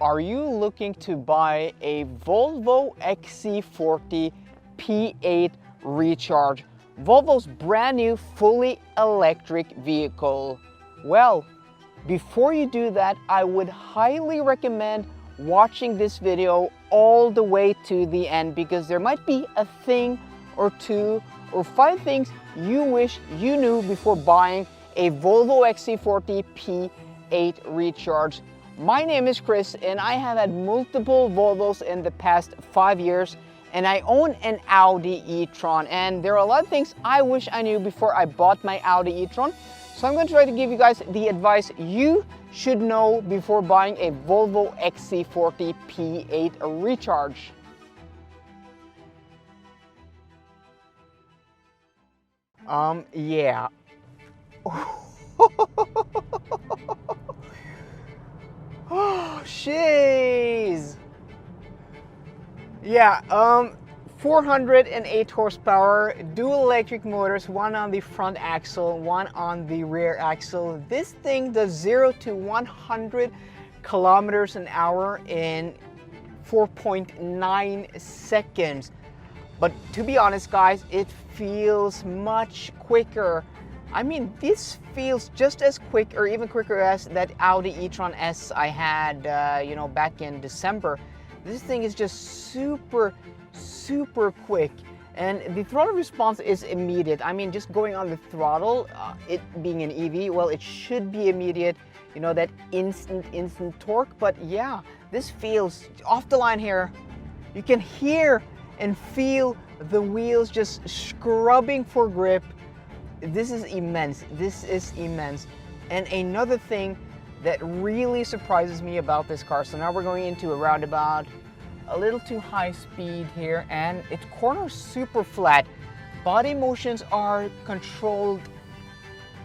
Are you looking to buy a Volvo XC40 P8 Recharge, Volvo's brand new fully electric vehicle? Well, before you do that, I would highly recommend watching this video all the way to the end, because there might be a thing or two or 5 things you wish you knew before buying a Volvo XC40 P8 Recharge. My name is Chris and I have had multiple Volvos in the past 5 years, and I own an Audi e-tron, and there are a lot of things I wish I knew before I bought my Audi e-tron. So I'm going to try to give you guys the advice you should know before buying a Volvo XC40 P8 Recharge. Yeah. Oh, jeez. Yeah, 408 horsepower, dual electric motors, one on the front axle, one on the rear axle. This thing does 0 to 100 kilometers an hour in 4.9 seconds. But to be honest, guys, it feels much quicker. I mean, this feels just as quick or even quicker as that Audi e-tron S I had, back in December. This thing is just super quick, and the throttle response is immediate. I mean, just going on the throttle, it being an EV, well, it should be immediate, you know, that instant torque. But yeah, this feels off the line here. You can hear and feel the wheels just scrubbing for grip. This is immense. This is immense. And another thing that really surprises me about this car, so now we're going into a roundabout, a little too high speed here, and it corners super flat. Body motions are controlled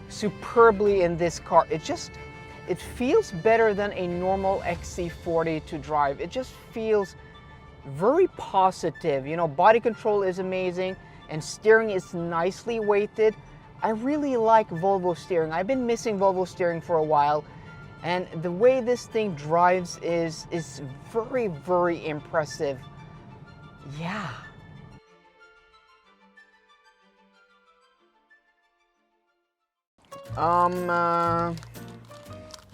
superbly in this car. It feels better than a normal XC40 to drive. It just feels very positive. You know, body control is amazing and steering is nicely weighted. I really like Volvo steering. I've been missing Volvo steering for a while, and the way this thing drives is very impressive. Yeah.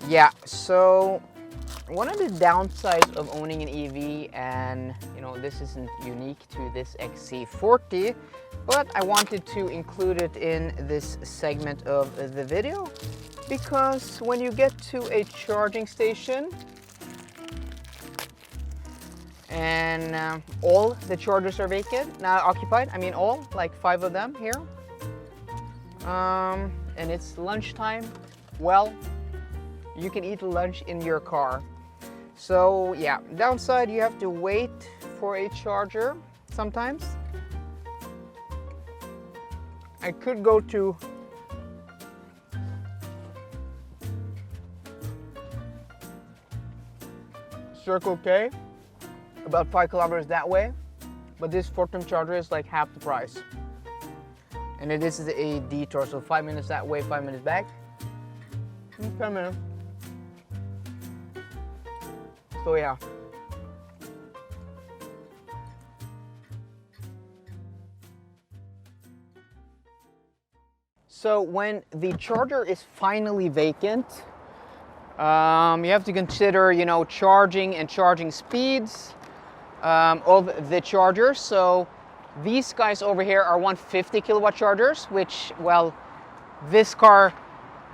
Yeah, so one of the downsides of owning an EV, and you know, this isn't unique to this XC40, but I wanted to include it in this segment of the video, because when you get to a charging station and all the chargers are vacant, not occupied, I mean all, like 5 of them here, and it's lunchtime, well, you can eat lunch in your car. So yeah, downside, you have to wait for a charger sometimes. I could go to Circle K, about 5 kilometers that way, but this Fortum charger is like half the price. And this is a detour, so 5 minutes that way, 5 minutes back. 10 minutes. So yeah. So when the charger is finally vacant, you have to consider, you know, charging and charging speeds of the charger. So these guys over here are 150 kilowatt chargers, which, well, this car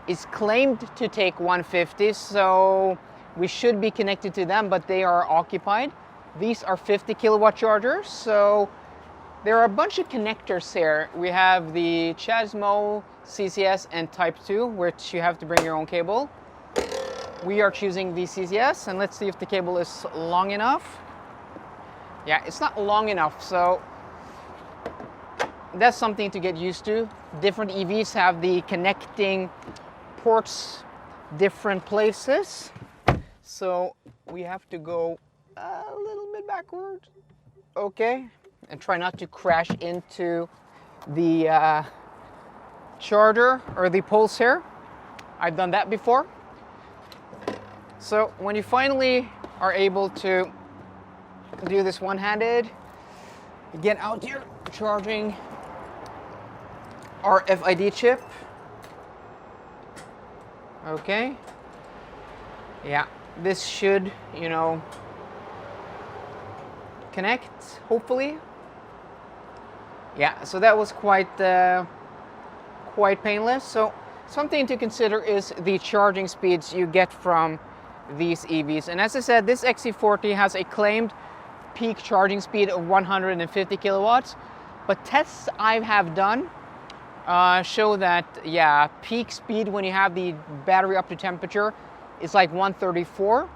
is claimed to take 150, so we should be connected to them, but they are occupied. These are 50 kilowatt chargers, so there are a bunch of connectors here. We have the Chasmo, CCS, and Type 2, which you have to bring your own cable. We are choosing the CCS, and let's see if the cable is long enough. Yeah, it's not long enough, so that's something to get used to. Different EVs have the connecting ports different places. So we have to go a little bit backwards, okay, and try not to crash into the charger or the pulse here. I've done that before. So when you finally are able to do this one-handed, get out here charging our RFID chip. Okay. Yeah, this should, you know, connect, hopefully. Yeah, so that was quite painless. So something to consider is the charging speeds you get from these EVs. And as I said, this XC40 has a claimed peak charging speed of 150 kilowatts, but tests I have done show that, yeah, peak speed when you have the battery up to temperature is like 134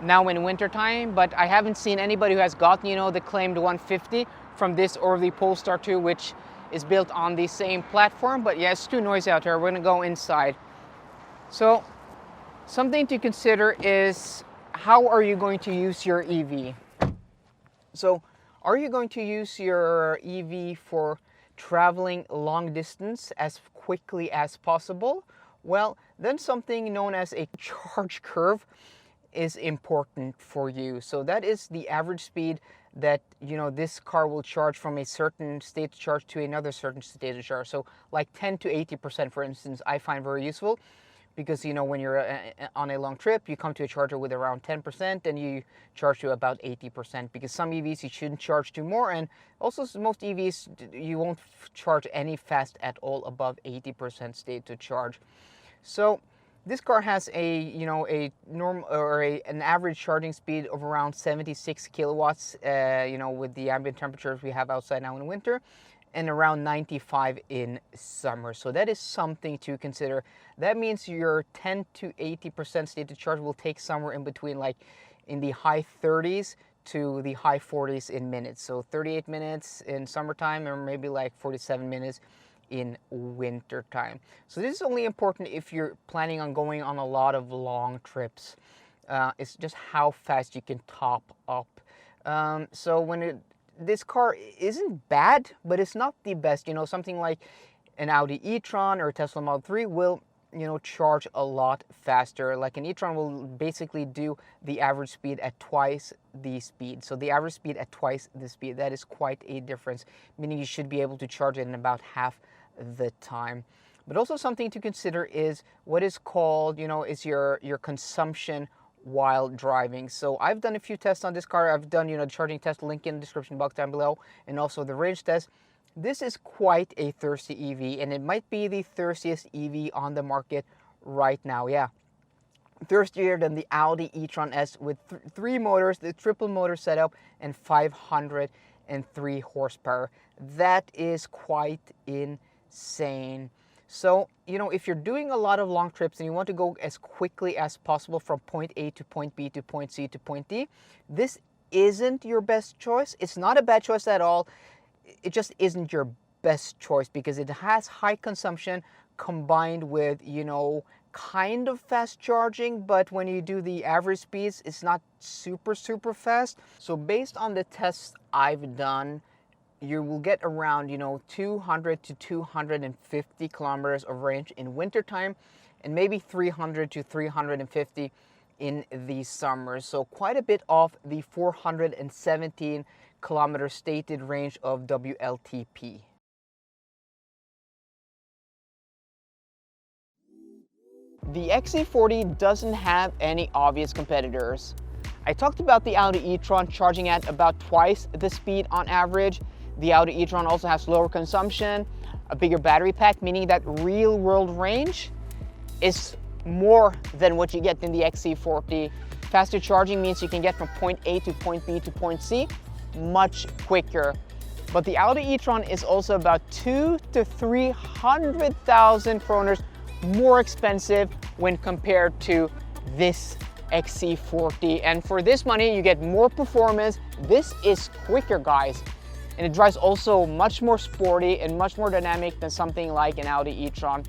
now in winter time, but I haven't seen anybody who has gotten, you know, the claimed 150 from this or the Polestar 2, which is built on the same platform. But yeah, it's too noisy out here. We're gonna go inside. So something to consider is, how are you going to use your EV? So are you going to use your EV for traveling long distance as quickly as possible? Well, then something known as a charge curve is important for you. So that is the average speed that, you know, this car will charge from a certain state of charge to another certain state of charge. So like 10 to 80%, for instance, I find very useful, because, you know, when you're on a long trip, you come to a charger with around 10% and you charge to about 80%, because some EVs you shouldn't charge to more, and also most EVs you won't charge any fast at all above 80% state to charge. So this car has a, you know, a normal or an average charging speed of around 76 kilowatts, you know, with the ambient temperatures we have outside now in winter, and around 95 in summer. So that is something to consider. That means your 10 to 80% state to charge will take somewhere in between, like in the high 30s to the high 40s in minutes. So 38 minutes in summertime, or maybe like 47 minutes in winter time. So this is only important if you're planning on going on a lot of long trips. It's just how fast you can top up. So when this car isn't bad, but it's not the best. You know, something like an Audi e-tron or a Tesla Model 3 will, you know, charge a lot faster. Like an e-tron will basically do the average speed at twice the speed. So the average speed at twice the speed, that is quite a difference, meaning you should be able to charge it in about half the time. But also something to consider is what is called, you know, is your consumption while driving. So I've done a few tests on this car. I've done, you know, the charging test, link in the description box down below, and also the range test. This is quite a thirsty EV, and it might be the thirstiest EV on the market right now. Yeah, thirstier than the Audi e-tron S with three motors, the triple motor setup, and 503 horsepower. That is quite insane. So, you know, if you're doing a lot of long trips and you want to go as quickly as possible from point A to point B to point C to point D, this isn't your best choice. It's not a bad choice at all. It just isn't your best choice because it has high consumption combined with, you know, kind of fast charging, but when you do the average speeds, it's not super fast. So based on the tests I've done, you will get around, you know, 200 to 250 kilometers of range in wintertime, and maybe 300 to 350 in the summer. So quite a bit off the 417 kilometer stated range of WLTP. The XC40 doesn't have any obvious competitors. I talked about the Audi e-tron charging at about twice the speed on average. The Audi e-tron also has lower consumption, a bigger battery pack, meaning that real world range is more than what you get in the XC40. Faster charging means you can get from point A to point B to point C much quicker. But the Audi e-tron is also about 200,000 to 300,000 kroners more expensive when compared to this XC40. And for this money, you get more performance. This is quicker, guys. And it drives also much more sporty and much more dynamic than something like an Audi e-tron.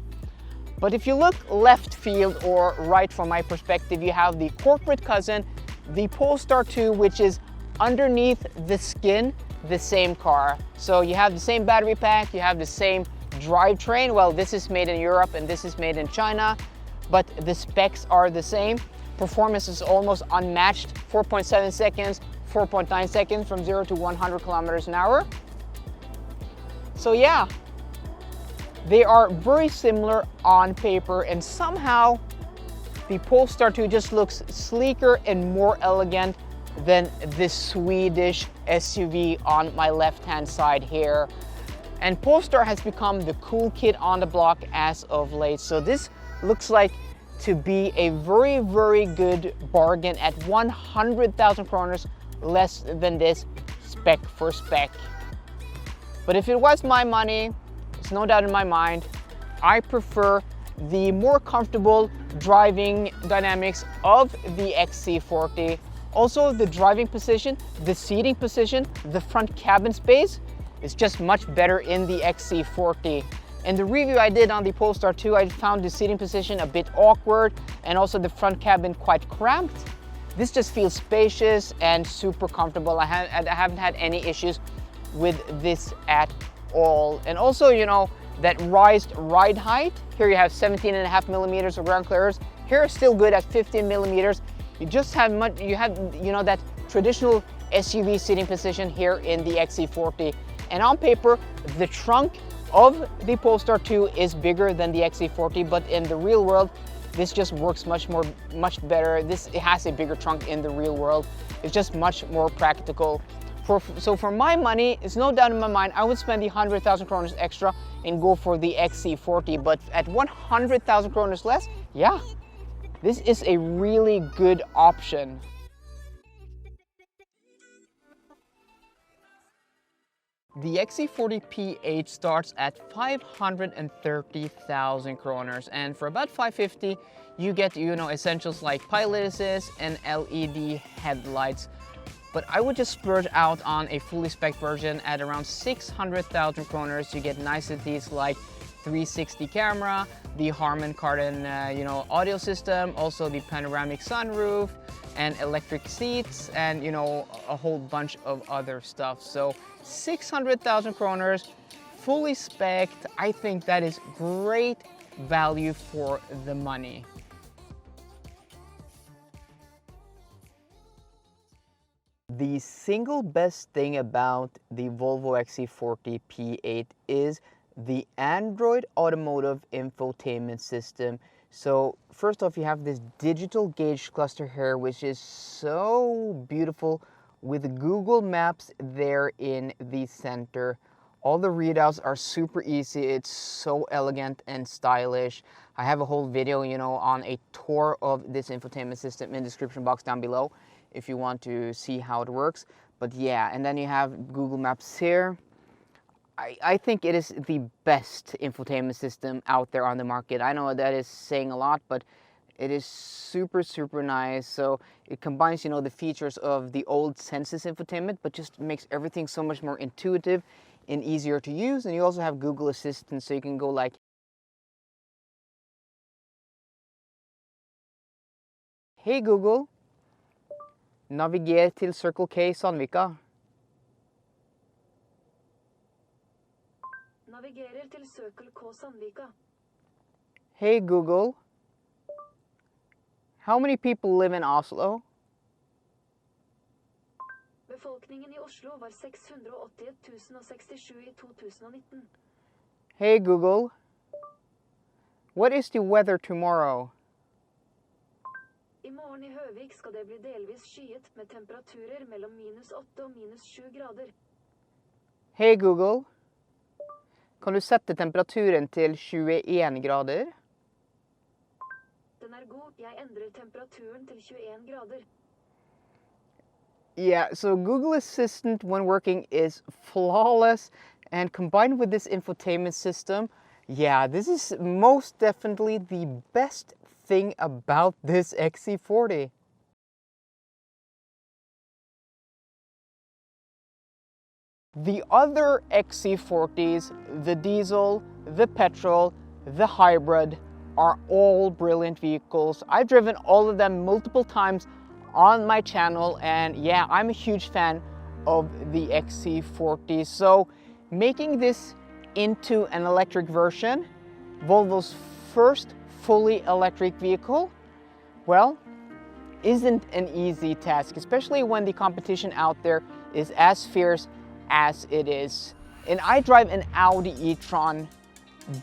But if you look left field or right from my perspective, you have the corporate cousin, the Polestar 2, which is underneath the skin, the same car. So you have the same battery pack, you have the same drivetrain. Well, this is made in Europe and this is made in China, but the specs are the same. Performance is almost unmatched, 4.7 seconds, 4.9 seconds from 0 to 100 kilometers an hour. So yeah, they are very similar on paper, and somehow the Polestar 2 just looks sleeker and more elegant than this Swedish SUV on my left-hand side here. And Polestar has become the cool kid on the block as of late. So this looks like to be a very, very good bargain at 100,000 kroners less than this spec for spec. But if it was my money, there's no doubt in my mind, I prefer the more comfortable driving dynamics of the XC40. Also, the driving position, the seating position, the front cabin space is just much better in the XC40. In the review I did on the Polestar 2, I found the seating position a bit awkward and also the front cabin quite cramped. This just feels spacious and super comfortable. I haven't had any issues with this at all. And also, you know, that raised ride height. Here you have 17.5 millimeters of ground clearance. Here it's still good at 15 millimeters. You just have that traditional SUV seating position here in the XC40. And on paper, the trunk of the Polestar 2 is bigger than the XC40, but in the real world, this just works much better. It has a bigger trunk in the real world. It's just much more practical. So for my money, it's no doubt in my mind, I would spend the 100,000 kroners extra and go for the XC40, but at 100,000 kroners less, yeah, this is a really good option. The XC40 P8 starts at 530,000 kroners, and for about 550, you get, essentials like pilot assist and LED headlights. But I would just splurge out on a fully spec version at around 600,000 kroners. You get niceties like 360 camera, the Harman Kardon, audio system, also the panoramic sunroof, and electric seats, and a whole bunch of other stuff. So 600,000 kroners, fully spec'd. I think that is great value for the money. The single best thing about the Volvo XC40 P8 is the Android Automotive Infotainment system. So first off, you have this digital gauge cluster here, which is so beautiful with Google Maps there in the center. All the readouts are super easy. It's so elegant and stylish. I have a whole video, on a tour of this infotainment system in the description box down below if you want to see how it works. But yeah, and then you have Google Maps here. I think it is the best infotainment system out there on the market. I know that is saying a lot, but it is super, super nice. So it combines, the features of the old Sensus infotainment, but just makes everything so much more intuitive and easier to use. And you also have Google Assistant, so you can go like, "Hey Google, naviger til Circle K Sandvika." Navigerer til Circle K Sandvika. "Hey Google, how many people live in Oslo?" Befolkningen I Oslo var 681.067 I 2019. "Hey Google, what is the weather tomorrow?" I morgen I Høvik skal det bli delvis skyet med temperaturer mellom -8 og -7 grader. "Hey Google, kan du sette temperaturen til 21 grader?" Den god, jeg endrer temperaturen til 21 grader. Yeah, so Google Assistant when working is flawless, and combined with this infotainment system, yeah, this is most definitely the best thing about this XC40. The other XC40s, the diesel, the petrol, the hybrid, are all brilliant vehicles. I've driven all of them multiple times on my channel, and yeah, I'm a huge fan of the XC40. So making this into an electric version, Volvo's first fully electric vehicle, well, isn't an easy task, especially when the competition out there is as fierce as it is. And I drive an Audi e-tron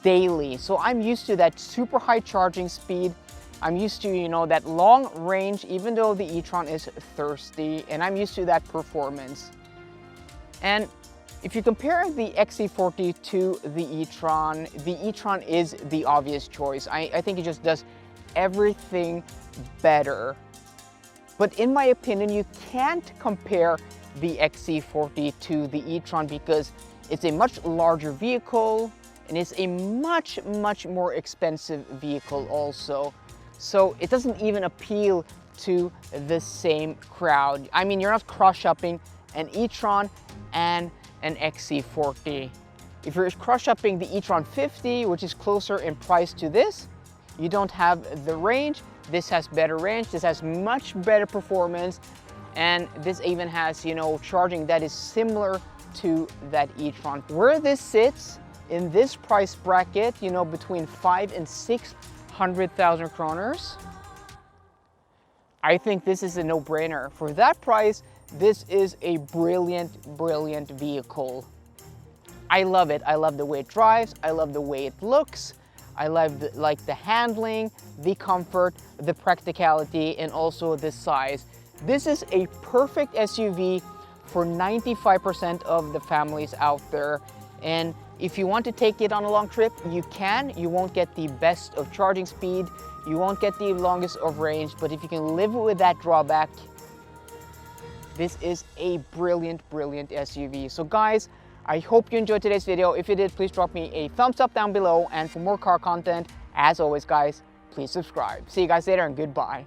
daily, so I'm used to that super high charging speed. I'm used to, you know, that long range, even though the e-tron is thirsty, and I'm used to that performance. And if you compare the XC40 to the e-tron is the obvious choice. I think it just does everything better. But in my opinion, you can't compare the XC40 to the e-tron because it's a much larger vehicle and it's a much more expensive vehicle also. So it doesn't even appeal to the same crowd. I mean, you're not cross-shopping an e-tron and an XC40. If you're cross-shopping the e-tron 50, which is closer in price to this, you don't have the range. This has better range, this has much better performance, and this even has, you know, charging that is similar to that e-tron. Where this sits in this price bracket, you know, between 500,000 and 600,000 kroners, I think this is a no-brainer. For that price, this is a brilliant vehicle. I love it. I love the way it drives. I love the way it looks. I love the handling, the comfort, the practicality, and also the size. This is a perfect SUV for 95% of the families out there. And if you want to take it on a long trip, you can. You won't get the best of charging speed. You won't get the longest of range, but if you can live with that drawback, this is a brilliant SUV. So guys, I hope you enjoyed today's video. If you did, please drop me a thumbs up down below. And for more car content, as always guys, please subscribe. See you guys later and goodbye.